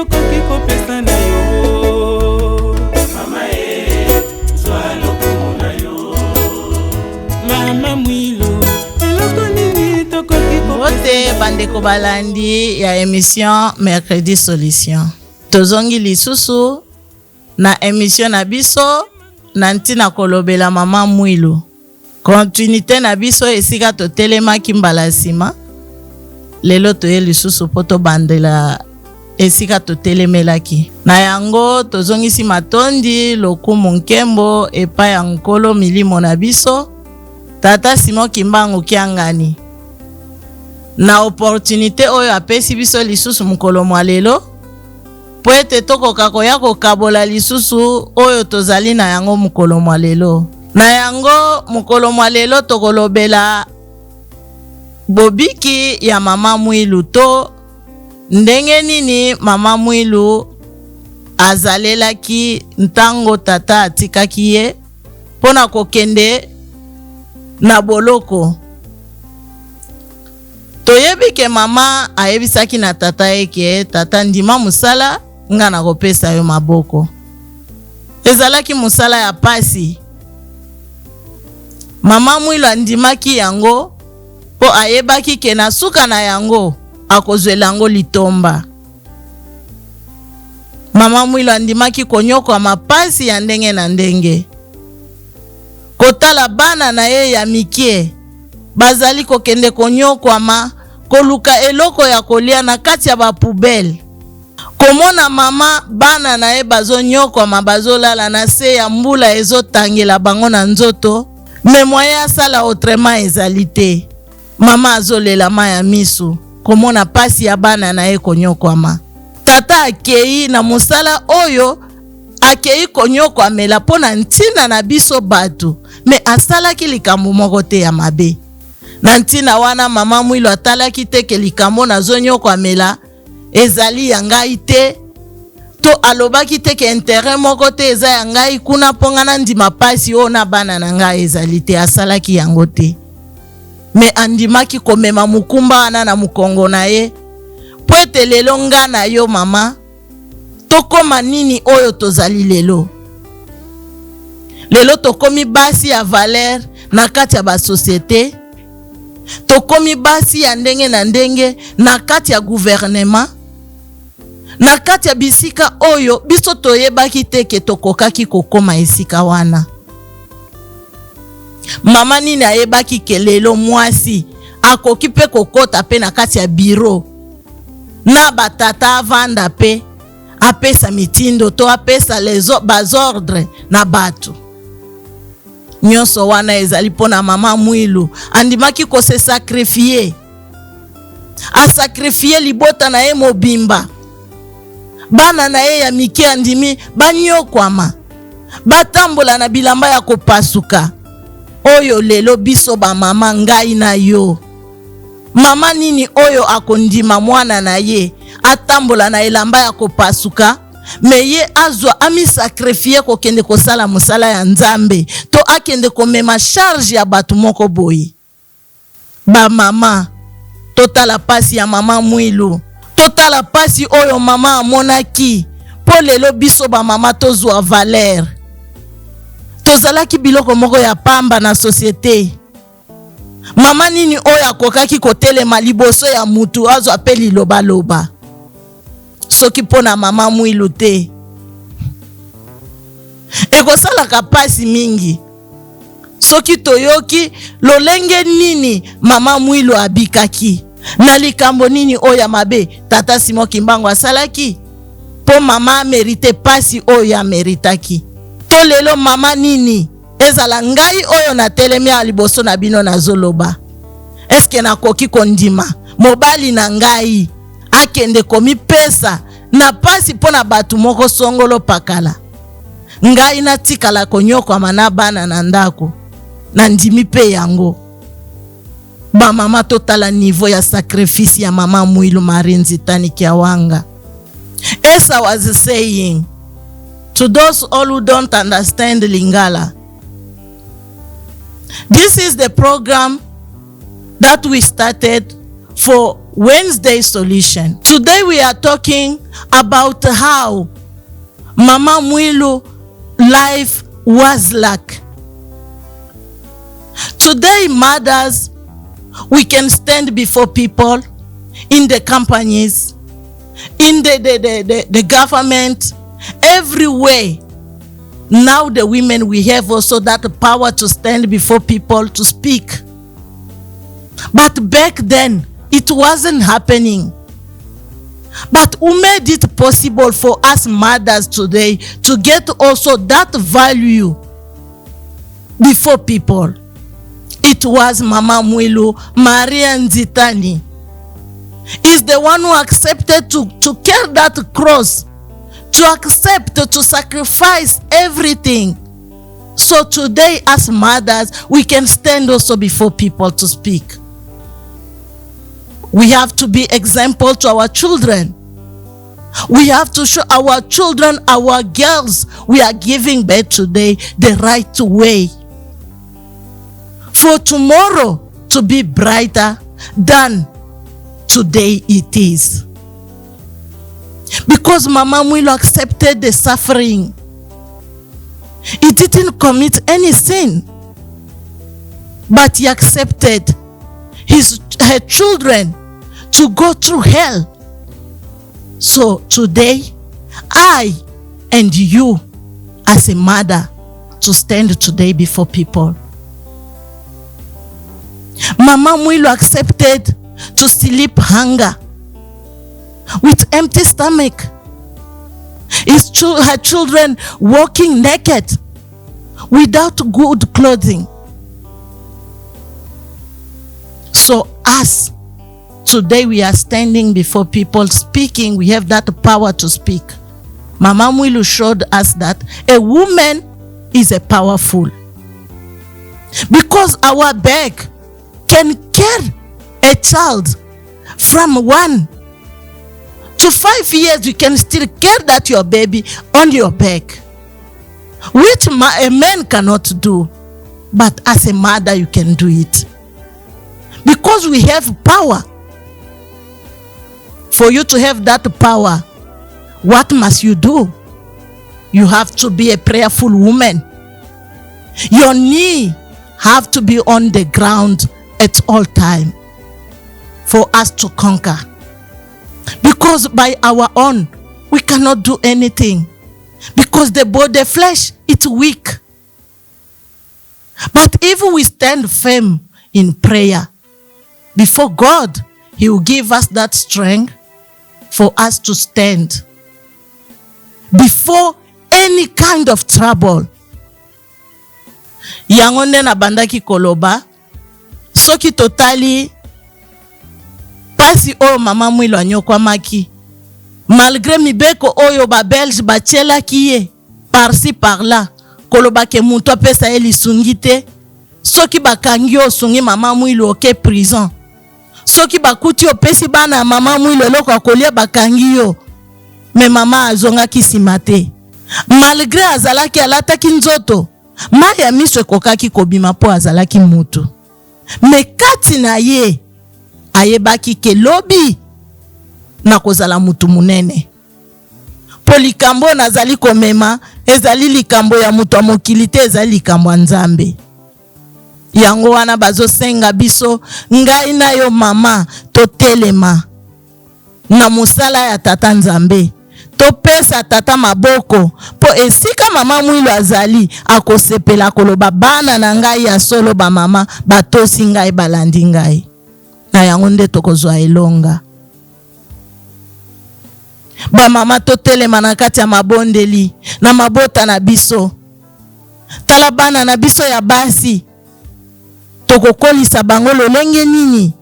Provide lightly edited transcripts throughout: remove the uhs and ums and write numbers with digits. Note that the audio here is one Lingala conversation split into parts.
tokoki kopesa na yo. Mama zwa lokumu na yo. Mama Mwilu, eloko nini tokoki kopesa. Ote bandeko balandi ya émission Mercredi Solution. Tozongi lisusu na émission na biso na ntina kolobela Mama Mwilu. Continuité na biso esika totelemaki mbala nsima. Lelo toye lisusu poto bandela esika totelemelaki. Na yango tozongisi matondi lokumu nkembo epa ya nkolo milimo na biso. Tata Simon Kimbangu Kiangani. Na opportunité oyo apesi biso lisusu mukolo mwa lelo. Po ete tokoka koya kokabola lisusu oyo tozali na yango mukolo mwa lelo. Na yango mukolo mwa lelo tokolobela bobiki ya Mama Mwilu to ndenge nini Mama Mwilu azalelaki ntango tata atikaki ye pona kokende na boloko. Toyebi ke mama ayebisaki na tata eke tata ndima musala nga na kopesa yo maboko. Ezalaki musala ya pasi. Mama Mwilu andimaki yango po ayebaki ke na suka na yango akozwela yango litomba. Mama Mwilu andimaki konyoko mapasi ya ndenge na ndenge. Kotala bana na ye ya mikie bazali kokende konyokwama koluka eloko ya kolia na kati ya bapubele. Komona mama bana na ye bazonyokwama bazolala na se ya mbula ezotangela bango na nzoto. Me moye asala autrement ezali te. Mama azolela ya misu komona pasi ya bana na ye konyokwama. Tata akei na musala oyo akei konyokwamela pona ntina na biso batu. Me asalaki likambo moko te ya mabe. Na ntina wana Mama Mwilu atalaki te ke likambo na zonyokwamela ezali ya ngai te. To alobaki te ke intérêt moko te eza ya ngai kuna ponga na ndima pasi o na bana na ngai ezali te. Asalaki yango te. Me andimaki komema mukumba wana na mukongo na ye. Po ete lelo nga na yo mama tokoma nini oyo tozali lelo. Lelo tokomi basi ya valeur na kati ya ba société. Tokomi basi ya ndenge na ndenge na kati ya gouvernement. Na kati ya bisika oyo biso toyebaki te ke tokokaki kokoma esika wana. Mama nini ayebaki ke lelo mwasi akoki pe kokota pe na kati ya bureau. Na batata avanda pe apesa mitindo to apesa bazordre na batu. Nyonso wana ezali pona Mama Mwilu andimaki ko se sacrifier. A sacrifier libota na ye mobimba. Bana na ye ya mike andimi banyokwama. Batambola na bilamba ya kopasuka. Oyo lelo biso ba mama ngai na yo. Mama nini oyo akondima mwana na ye atambola na elamba ya kopasuka. Me ye azwa ami sacrifier kokende kosala musala ya Nzambe to akende komema charge ya batu moko boyi. Ba mama totala pasi ya Mama Mwilu, totala pasi oyo mama amonaki po lelo biso ba mama tozwa valeur. Tozalaki biloko moko ya pamba na société. Mama nini oyo akokaki kotelema liboso ya mutu azwa pe liloba loba. Soki pona Mama Mwilu te. Ekosalaka pasi mingi. Soki toyoki lolenge nini Mama Mwilu abikaki. Na likambo nini oya mabe Tata Simon Kimbangu asalaki. Po mama merite pasi oya meritaki. To lelo mama nini ezala ngai oyo na telemi ya liboso na bino na zoloba. Eske na koki kondima mobali na ngai akende komi pesa na pasi pona batu moko songolo pakala. Ngai na tikala konyoko amana bana na ndako na ndimi pe yango. Ba mama totala niveau ya sacrifice ya Mama Mwilu Marinzi Tani Kiawanga. Esa was saying, to those all who don't understand Lingala, this is the program that we started for Wednesday solution. Today we are talking about how Mama Mwilu life was like. Today, mothers, we can stand before people in the companies, in the government, everywhere. Now the women, we have also that power to stand before people to speak. But back then, it wasn't happening. But who made it possible for us mothers today to get also that value before people? It was Mama Mwilu, Maria Nzitani. Is the one who accepted to carry that cross, to accept, to sacrifice everything. So today as mothers, we can stand also before people to speak. We have to be example to our children. We have to show our children, our girls, we are giving birth today the right way. For tomorrow to be brighter than today it is. Because Mama Mwilu accepted the suffering. He didn't commit any sin, but he accepted her children to go through hell. So today, I and you as a mother to stand today before people. Mama Mwilu accepted to sleep hunger with empty stomach. Her children walking naked without good clothing. So us, today we are standing before people speaking. We have that power to speak. Mama Mwilu showed us that a woman is a powerful. Because our back can carry a child from 1 to 5 years. You can still carry that your baby on your back, which a man cannot do. But as a mother, you can do it. Because we have power. For you to have that power, what must you do? You have to be a prayerful woman. Your knee have to be on the ground at all time for us to conquer. Because by our own, we cannot do anything. Because the flesh, it's weak. But if we stand firm in prayer before God, He will give us that strength for us to stand before any kind of trouble. Yangonde na bandaki koloba, soki totali pasi oyo Mama Mwilu anyokwamaki, malgré mibeko oyo ba Belge batielaki ye par-ci par-là, koloba ke mutu apesa ye lisungi te, soki bakangi osungi Mama Mwilu oke prison, soki bakuti opesi bana Mama Mwilu eloko akolia bakangi yo, me mama azongaki nsima te. Malgré azalaki alataki nzoto, maya miso ekokaki kobima po azalaki mutu. Me kati na ye, ayebaki ke lobi na kozala mutu munene. Po likambo nazali komema, ezali likambo ya mutu amokili te, ezali likambo ya Nzambe. Yango wana bazosenga biso, ngai na yo mama, totelema na musala ya tata Nzambe. Topesa tata maboko po esika Mama Mwilu azali akosepela koloba bana na ngai ya solo ba mama batosi ngai balandi ngai. Na yango nde tokozwa elonga. Ba mama totelema na kati ya mabondeli na mabota na biso. Tala bana na biso ya basi. Tokokolisa bango lolenge nini?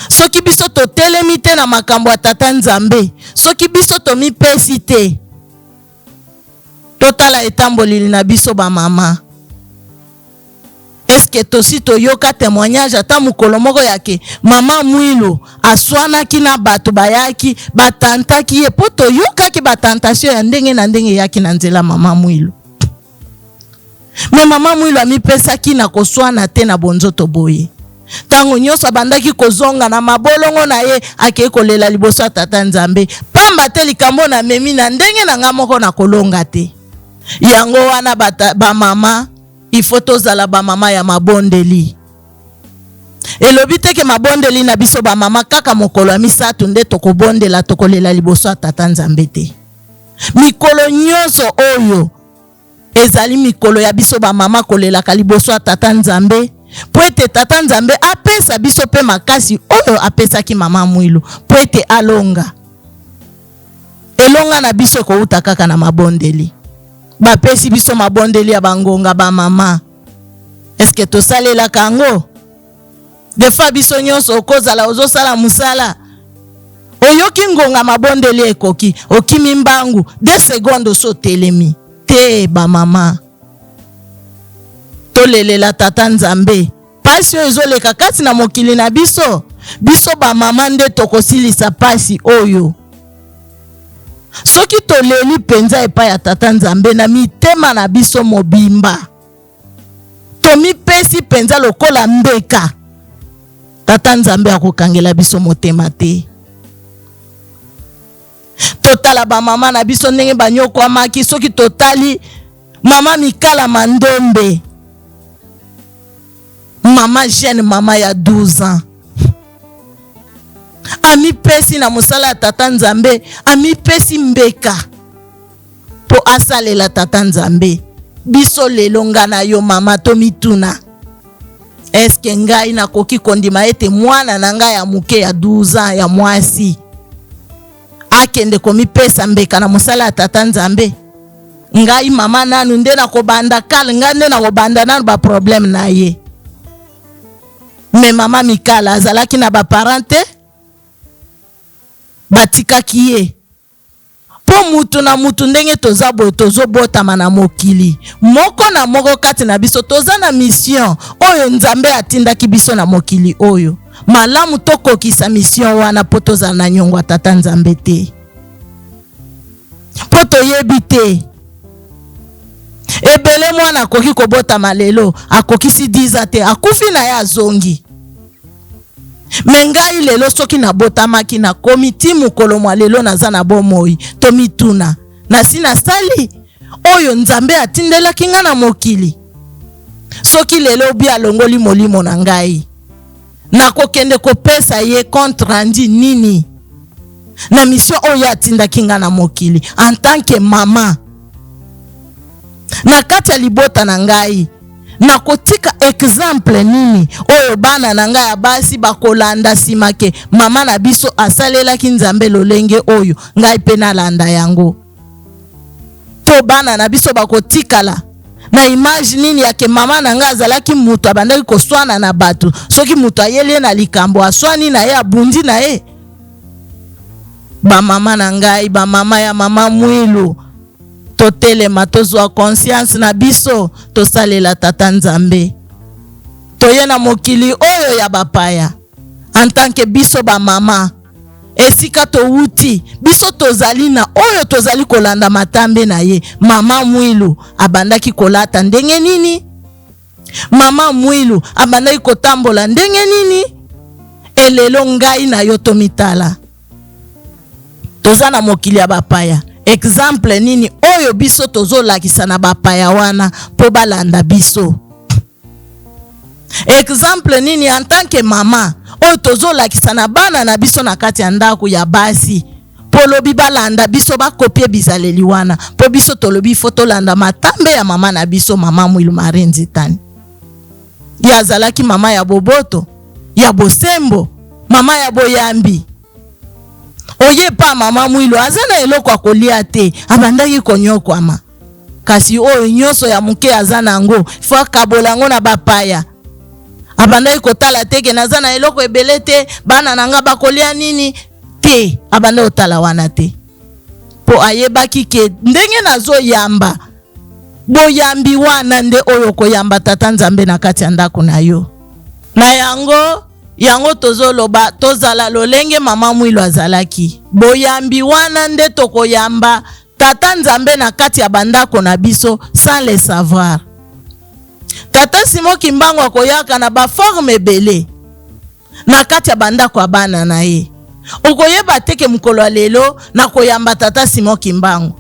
Soki biso totelemi te na makambo ya tata Nzambe, soki biso tomipesi te, totala etambolili na biso ba mama. Eske tosi toyoka témoignage ata mukolo moko yake Mama Mwilu aswanaki na bato bayaki batantaki ye po toyokaki batantasio ya ndenge na ndenge yaki na nzela Mama Mwilu. Me Mama Mwilu amipesaki na koswana te na bonzoto boye. Tango nyonso abandaki kozonga na mabolongo na ye ake kolela liboso ya tata Nzambe. Pamba te likambo na memi na ndenge na nga moko na kolonga te. Yango wana ba mama, ifo tozala ba mama ya mabondeli. Elobi te ke mabondeli na biso ba mama kaka mokolo ya misato nde tokobondela tokolela liboso ya tata Nzambe te. Mikolo nyonso oyo ezali mikolo ya biso ba mama kolela liboso ya tata Nzambe. Po ete tata Nzambe apesa biso pe makasi oyo apesaki mama Mwilu. Po ete alonga. Elonga na biso kouta kaka na mabondeli. Bapesi biso mabondeli ya bangonga ba mama. Eske tosalela kango? Defa biso nyonso okozala ozosala musala. Oyoki ngonga mabondeli ekoki. Okimi mbangu. 2 secondes so telemi. Te ba mama. Tolelela tata Nzambe. Pasi oyo ezoleka kati na mokili na biso. Biso ba mama nde tokosilisa pasi oyo. Soki toleli penza epai ya tata Nzambe na mitema na biso mobimba. Tomi pesi penza lokola mbeka. Tata Nzambe akokangela biso motema te. Totala ba mama na biso ndenge banyoko amaki. Soki totali mama Mikala Mandombe. Mama jeune, mama ya 12 ans. Ami pesi na musala tata Nzambe. Ami pesi mbeka. Po asalela tata Nzambe. Biso lelonga na yo mama to mituna. Eske ngai na koki kondima ete mwana na ngai ya muke ya 12 ans ya mwasi. Akende komi pesa mbeka na musala tata Nzambe. Ngai mama nanu nde na kobanda kal ngai nde na kobanda nanu ba problème na ye. Me mama Mikala azalaki na ba parente batikaki ye. Po mutu na mutu ndenge tozobotama na mokili. Moko na moko kati na biso toza na mission oyo Nzambe atindaki biso na mokili oyo. Malamu tokokisa mission wana po tozala na nyongwa tata Nzambe te. Po toyebi te. Ebele mwana akoki kobotama lelo akokisi 10 te akufi na ya zongi. Mengai lelo soki na botamaki na komiti mukolo mwa lelo naza na bomoi tomituna na sina sali oyo Nzambe atindelaki nga na mokili. Soki lelo bia longoli molimo na ngai na kokende kopesa ye contre ndi nini na mission oyo atindaki nga na mokili en tant que mama. Na kati ya libota na ngai na kotika exemple nini oyo bana na ngai ya basi bakolanda simake mama na biso asalelaki Nzambe lolenge oyo ngai pe nalanda yango. To bana na biso bakotikala na image nini yake mama na ngai azalaki mutu abandaki koswana na batu. Soki mutu ayeli na likambo aswani na ye abundi na ye. Ba mama na ngai, ba mama ya mama Mwilu. Totelema tozwa conscience na biso tosalela tata Nzambe. Toye na mokili oyo ya bapaya. En tant que biso ba mama. Esika to wuti. Biso tozali na oyo tozali kolanda matambe na ye. Mama Mwilu abandaki kolata ndenge nini? Mama Mwilu abandaki kotambola ndenge nini? Elelo ngai na yo tomitala. Toza na mokili ya bapaya. Exemple nini oyo biso tozolakisa na bapaya wana po balanda biso. Exemple nini en tant que mama oyo tozolakisa na bana na biso na kati ya ndako ya basi po lobi balanda biso bakopie bizaleli wana po biso tolobi foto landa matambe ya mama na biso mama Mwilu Marie Nzitani. Ya zalaki mama ya boboto, ya bosembo, mama ya boyambi. Oye pa mama Mwilu azana eloko akolia te abandaki konyokwama. Kasi oyo nyonso ya muke azana ngo fa kabola ngo na bapaya. Abandaki kotala teke nazana eloko ebele te bana nanga bakolia nini te abanda otala wana te. Po ayebaki ke ndenge nazo yamba boyambi wana nde oyo koyamba tata Nzambe na kati ya ndako na yo. Na yango tozoloba tozala lolenge mama Mwilu azalaki. Boyambi wana nde tokoyamba tata Nzambe na kati ya bandako na biso sans le savoir. Tata Simon Kimbangu akoyaka na ba forme ebele. na kati ya bandako ya bana na ye. Okoyeba teke mukolo lelo na koyamba tata Simon Kimbangu.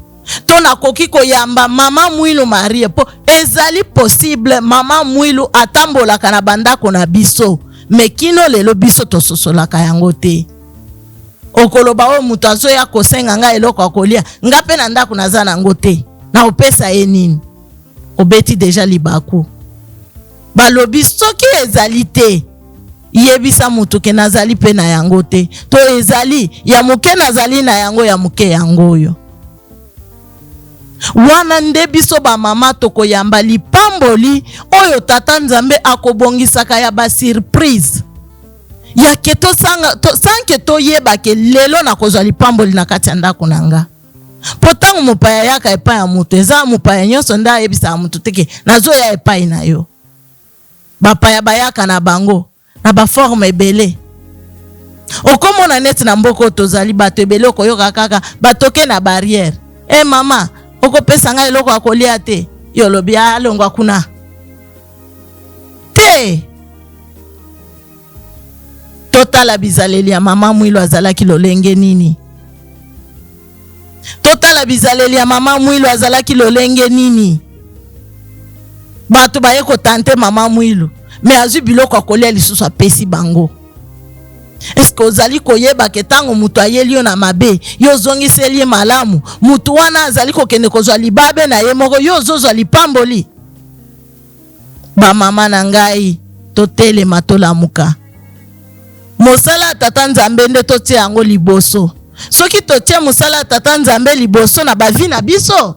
To na koki koyamba mama Mwilu Marie po ezali possible mama Mwilu atambolaka na bandako na biso. Mekino lelo biso tososolaka yango te. Okoloba o mutu azoya kosenga nga eloko akolia nga pe na ndako naza nango te. Na opesa ye nini? Obeti deja libaku. Balobi soki ezali te yebisa mutu ke nazali pe na yango te. To ezali ya muke nazali na yango ya muke yango yo. Wana nde biso ba mama tokoyamba lipamboli oyo tata Nzambe akobongisaka ya ba surprise. Ya keto sanke to yeba ke lelo na kozwa lipamboli na kati ya ndako nanga. Potango mupaya yaka epa ya mutu eza mupaya nyonso nda yebisa mutu teke nazo ya epa na yo. Bapaya bayaka na bango na ba forme ebele. Okomona net na mboko tozali bato ebele okoyoka kaka batoke na barrière. Mama okopesa nga eloko akolia te. Yo lobi alongwa kuna. Te. Totala bizaleli ya mama Mwilu azalaki lolenge nini? Totala bizaleli ya mama Mwilu azalaki lolenge nini? Bato baye ko tante mama Mwilu. Me azu biloko akolia lisusu apesi bango. Est-ce que ozali koyeba ke tango mutu ayeli yo na mabe yo zongiseli malamu mutu wana azali kokende kozwa libabe na ye moko yo zozwa lipamboli? Ba mama na ngai totelema tolamuka. Mosala tata Nzambe nde totie yango liboso. Soki totie mosala tata Nzambe liboso na bavi na biso,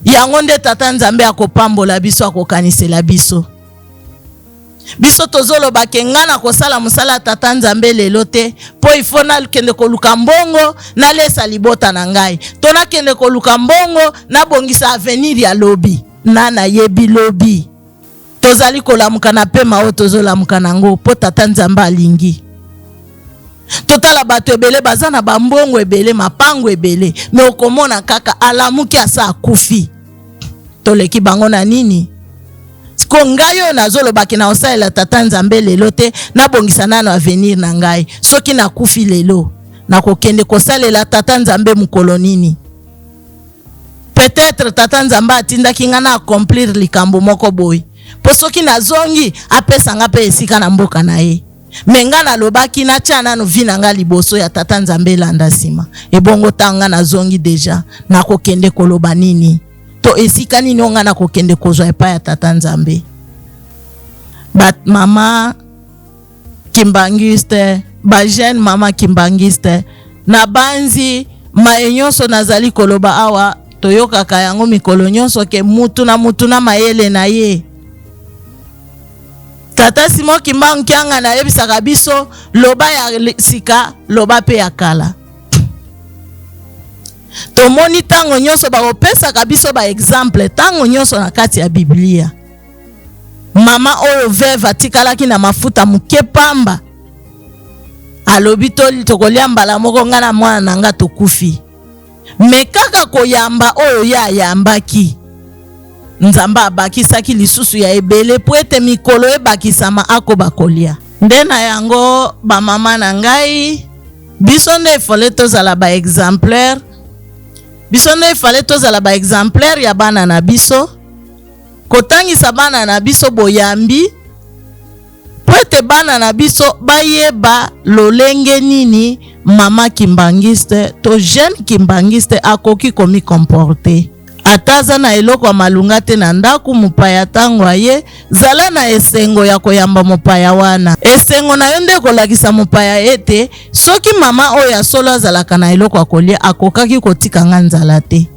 yango nde tata Nzambe akopambola biso akokanisela biso. Biso tozoloba ke nga na kosala mosala tata Nzambe lelo te po ifo na kende koluka mbongo na lesa libota na ngai. To na kende koluka mbongo na bongisa avenir ya lobi. Na yebi lobi. Tozali kolamuka na pema o tozolamuka nango po tata Nzambe alingi. Totala bato ebele baza na bambongo ebele mapango ebele me okomona kaka alamuki asa akufi. Toleki bango na nini? Siko ngayo nazolobaki na osalela tata Nzambe lelo te na bongisa nano avenir na ngai. Soki na kufi lelo na kokende kosalela tata Nzambe mukolo nini? Peut-être tata Nzambe atindaki nga na accomplir likambo moko boy. Po soki na zongi apesa nga pe esika na mboka na ye. Menga na lobaki na tiana no vina nga liboso ya tata Nzambe landa sima. Ebongo tanga na zongi deja na kokende koloba nini? To esika nini onga na kokende kozwa epa ya tata Nzambe. Bat mama Kimbangiste, ba jeune mama Kimbangiste na banzi maenyoso nazali koloba awa toyoka kayango mikolo nyonso ke mutu na mayele na ye. Tata Simon Kimbangu kianga na yebisaka biso loba ya sika loba pe ya kala. Tomoni tango nyonso ba opesaka biso ba exemple tango nyonso na kati ya Biblia. Mama oyo veve atikalaki na mafuta muke pamba. Alobi tokolia mbala moko nga na mwana nanga tokufi. Me kaka koyamba oyo ya yambaki. Nzamba abakisaki lisusu ya ebele po ete mikolo ebakisama ako bakolia. Nde na yango ba mama na ngai biso nde fole tozala ba exemplaire. Biso nde fale tozala ba exemplaire ya bana na biso. Kotangisa bana na biso boyambi. Po ete bana na biso bayeba lolenge nini mama Kimbangiste to jeune Kimbangiste akoki komi comporter. Ataza na eloko malunga te na ndaku mupaya tango aye zala na esengo ya koyamba mupaya wana. Esengo na yonde kolakisa mupaya ete soki mama oya solo azalaka na eloko akolia akokaki kotika nga nzala te.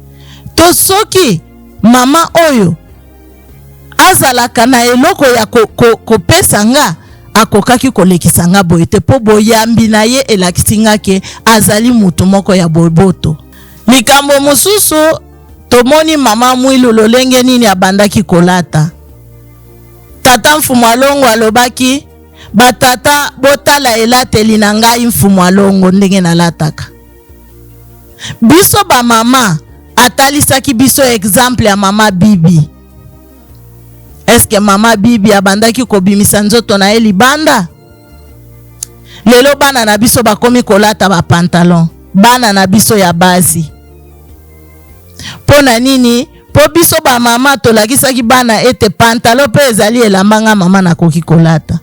To soki mama oyo azalaka na eloko ya kopesa nga akokaki kolekisa nga boye te po boyambi na ye elakisi nga ke azali mutu moko ya boboto. Likambo mosusu tomoni mama Mwilu lolenge nini abandaki kolata. Tata Mfumu Alongo alobaki batata botala elateli na ngai Mfumu Alongo ndenge nalataka. Biso ba mama atalisaki biso exemple ya mama Bibi. Est-ce que mama Bibi abandaki kobimisa nzoto na ye libanda? lelo bana na biso bakomi kolata ba pantalon, bana na biso ya basi. Pona nini? Po biso ba mama tolakisaki bana ete pantalon pe ezali elambanga mama na koki kolata.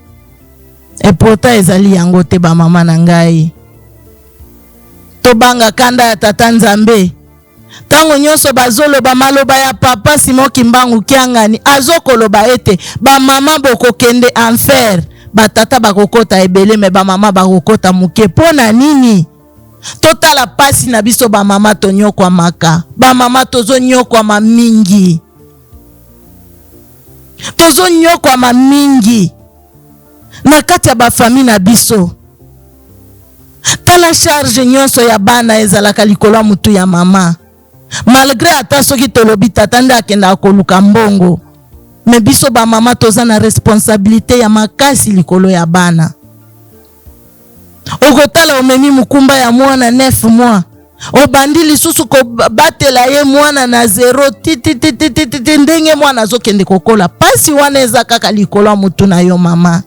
E pourtant ezali yango te ba mama na ngai. To banga kanda ya tata Nzambe. Tango nyonso bazoloba maloba ya papa Simon Kimbangu Kiangani azokoloba ete ba mama bokokende enfer, ba tata bakokota ebele me ba mama bakokota muke. Pona nini? Totala pasi na biso ba mama tonyokwa maka. Ba mama tozo nyokwa ma mingi. Tozo nyokwa ma mingi. Na kati ya ba famille na biso. Tala charge nyonso ya bana ezalaka likolo mutu ya mama. Malgré ata soki tolobi tata nde akenda koluka mbongo, me biso ba mama toza na responsabilité ya makasi likolo ya bana. Okotala omemi mukumba ya mwana 9 mois, obandi lisusu ko batela ye mwana na 0 titi ndenge mwana azokende kokola. Pasi wana eza kaka likolo mutu na yo mama.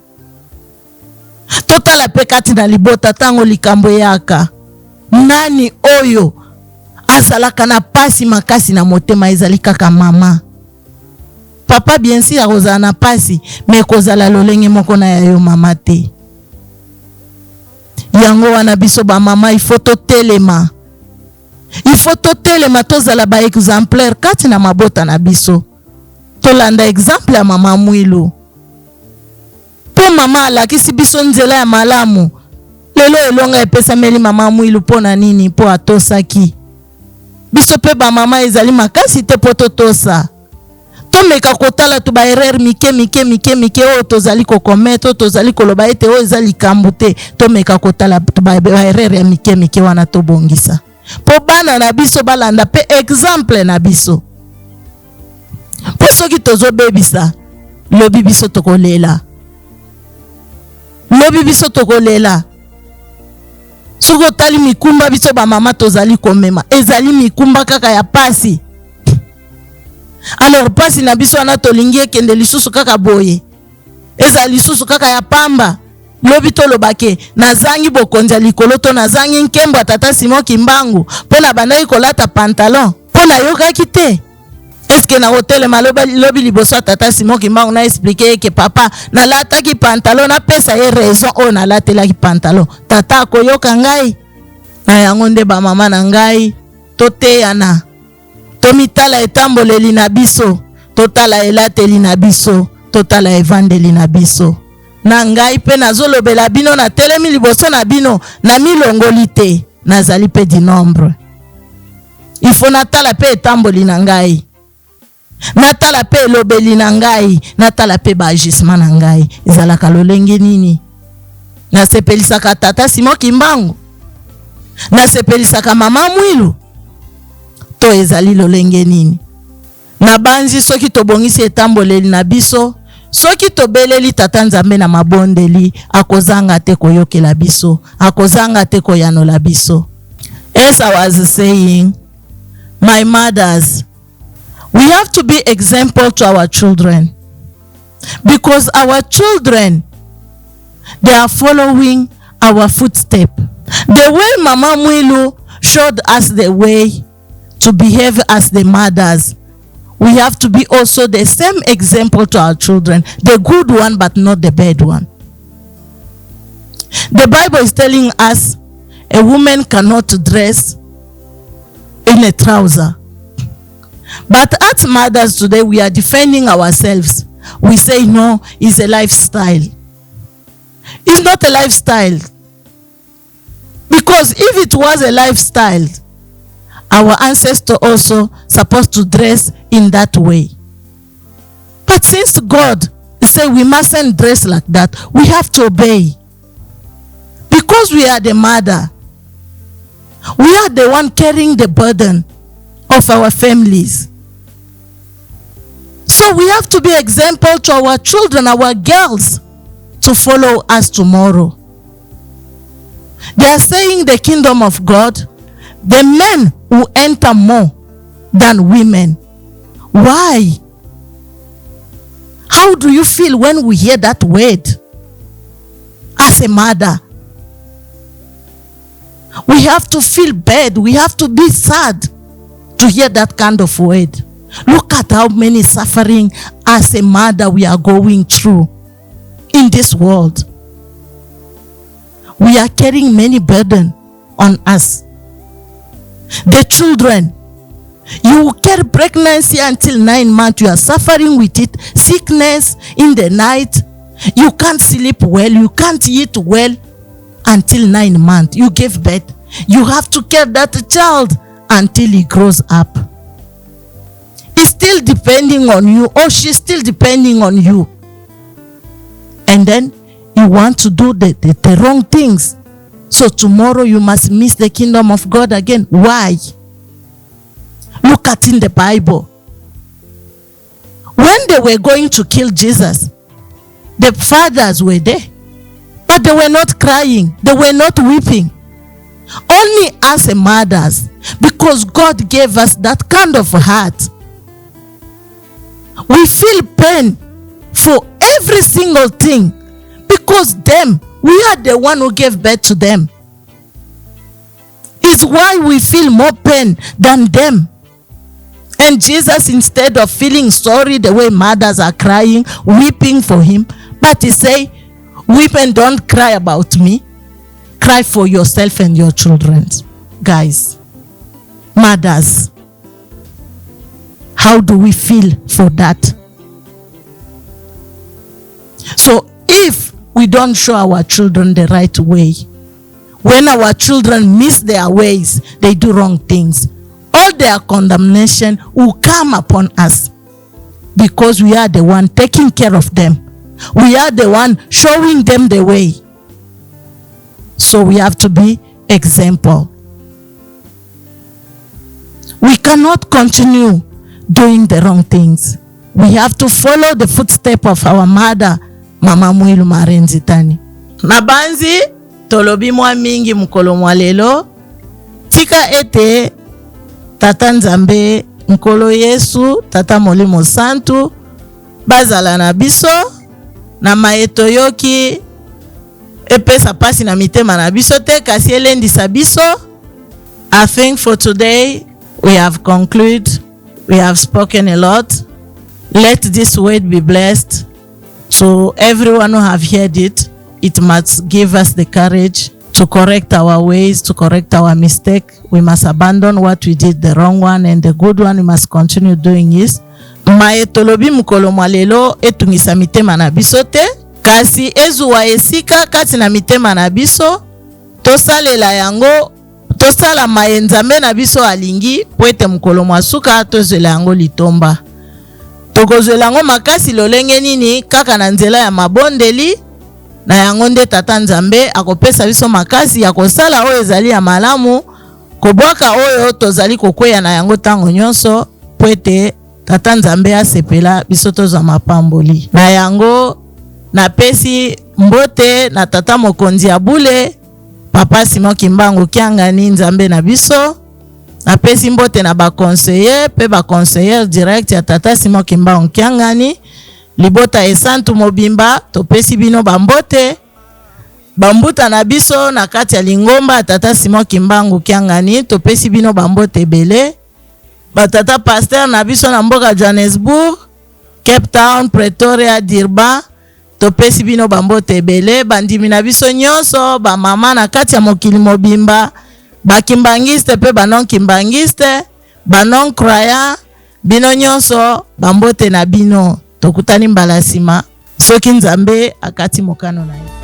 Totala pe kati na libota tango likambo yaka. Nani oyo azalaka na pasi makasi na motema ezali kaka mama. Papa bien sûr akozala na pasi, me kozala lolenge moko na yo mama te. Yango wana biso ba mama il faut totelema. Il faut totelema tozala ba exemplaire kati na mabota na biso. Tolanda exemple ya mama Mwilu. Po mama alakisi biso nzela ya malamu. Lelo elonga epesa meli mama Mwilu pona nini? Po atosaki. Biso pe ba mama ezali makasi te po totosa. Tomeka kotala tu ba erreur mike o tozali kokometa, tozali koloba ete o ezali kambu te. Tomeka kotala tu ba erreur ya mike wana tobongisa. Po bana na biso balanda pe exemple na biso. Po soki tozo bebisa, lobi biso tokolela. Lobi biso tokolela. Suko tali mikumba biso ba mama tozali komema. Ezali mikumba kaka ya pasi. Alors pasi na biso wana tolingie kende lisusu kaka boye. Ezali lisusu kaka ya pamba. Lobi tolobake nazangi bokonza likolo to nazangi nkembo tata Simon Kimbangu pona bandaki kolata pantalon pona yokaki te. Est-ce que na hotel maloba lobi liboso tata Simon Kimbangu na expliquer que papa na lata ki pantalon na pesa ye raison o na latela ki pantalon tata koyoka ngai na yango nde ba mama na ngai toteyana tomitala etamboleli na biso totala elateli na biso totala evandeli na biso na ngai pe nazolobela bino na telemi liboso na bino na milongoli te nazali pe di nombre. Il faut natala pe etamboli na ngai. Natala pe lobeli na ngai, natala pe ba agissement na ngai. Ezalaka lolenge nini? Nasepelisaka tata Simon Kimbangu. Nasepelisaka mama Mwilu. To ezali lolenge nini? Na banzi soki tobongisi etamboleli na biso, soki tobeleli tata Nzambe na mabondeli, akozanga te koyokela biso, akozanga te koyanola biso. As I was saying, my mothers, we have to be example to our children, because our children, they are following our footstep. The way Mama Mwilu showed us the way to behave as the mothers, we have to be also the same example to our children, the good one but not the bad one. The Bible is telling us a woman cannot dress in a trouser. But as mothers today, we are defending ourselves. We say, no, it's a lifestyle. It's not a lifestyle. Because if it was a lifestyle, our ancestors also supposed to dress in that way. But since God said we mustn't dress like that, we have to obey. Because we are the mother, we are the one carrying the burden of our families. So we have to be example to our children, our girls, to follow us tomorrow. They are saying the kingdom of God, the men will enter more than women. Why? How do you feel when we hear that word? As a mother, We have to feel bad. We have to be sad to hear that kind of word. Look at how many suffering as a mother we are going through in this world. We are carrying many burdens on us. The children, you carry pregnancy until 9 months, you are suffering with it, sickness in the night, you can't sleep well, you can't eat well until 9 months. You give birth. You have to care that child until he grows up. He's still depending on you, or she's still depending on you. And then you want to do the wrong things. So tomorrow you must miss the kingdom of God again. Why? Look at in the Bible. When they were going to kill Jesus, the fathers were there. But they were not crying. They were not weeping. Only us as mothers, because God gave us that kind of heart. We feel pain for every single thing, because we are the one who gave birth to them. It's why we feel more pain than them. And Jesus, instead of feeling sorry the way mothers are crying, weeping for him, but he say, weep and don't cry about me. Cry for yourself and your children. Guys, mothers, how do we feel for that? So if we don't show our children the right way, when our children miss their ways, they do wrong things, all their condemnation will come upon us, because we are the one taking care of them. We are the one showing them the way. So we have to be example. We cannot continue doing the wrong things. We have to follow the footsteps of our mother, Mama Mwilu Marenzi Tani. Nabanzi, tolobi mwa mingi mkolo mwa lelo, tika ete Tata Nzambe, Nkolo Yesu, Tata Molimo Santu, bazala na biso, na maeto yoki, epesa pasi na mitema na biso te, kasi elendisa biso. I think for today, we have concluded, we have spoken a lot. Let this word be blessed. So everyone who have heard it, it must give us the courage to correct our ways, to correct our mistake. We must abandon what we did, the wrong one, and the good one we must continue doing is. Maetolobi mukolo mwalelo etungisa mitema na biso te, kasi ezuwa esika kati na mitema na biso, tosalela yango, tosala maenzambe na biso alingi, poete mukolo mwasuka tozela yango litomba. Tokozela yango makasi lolenge nini, kaka na nzela ya mabondeli, na yango nde Tata Nzambe akopesa biso makasi ya kosala oyo ezali ya malamu, kobwaka oyo tozali kokweya na yango tango nyonso, poete Tata Nzambe asepela biso tozwa mapamboli. Na yango napesi mbote na tata mokonzi ya bule, Papa Simon Kimbangu Kiangani Nzambe na biso. Napesi mbote na ba conseiller pe ba conseiller direct ya Tata Simon Kimbangu Kiangani. Libota esantu mobimba, topesi bino bambote. Bambuta na biso na kati ya Lingomba, Tata Simon Kimbangu Kiangani, topesi bino bambote bele. Batata pasteur na biso na mboka Johannesburg, Cape Town, Pretoria, Durban, topesi bino bambote bele. Bandimi na biso nyonso, ba mama na kati ya mokili mobimba, ba kimbangiste pe banon kimbangiste, banon croyant, bino nyonso, bambote na bino. Tokutani mbala sima, soki Nzambe akati mokano na ye.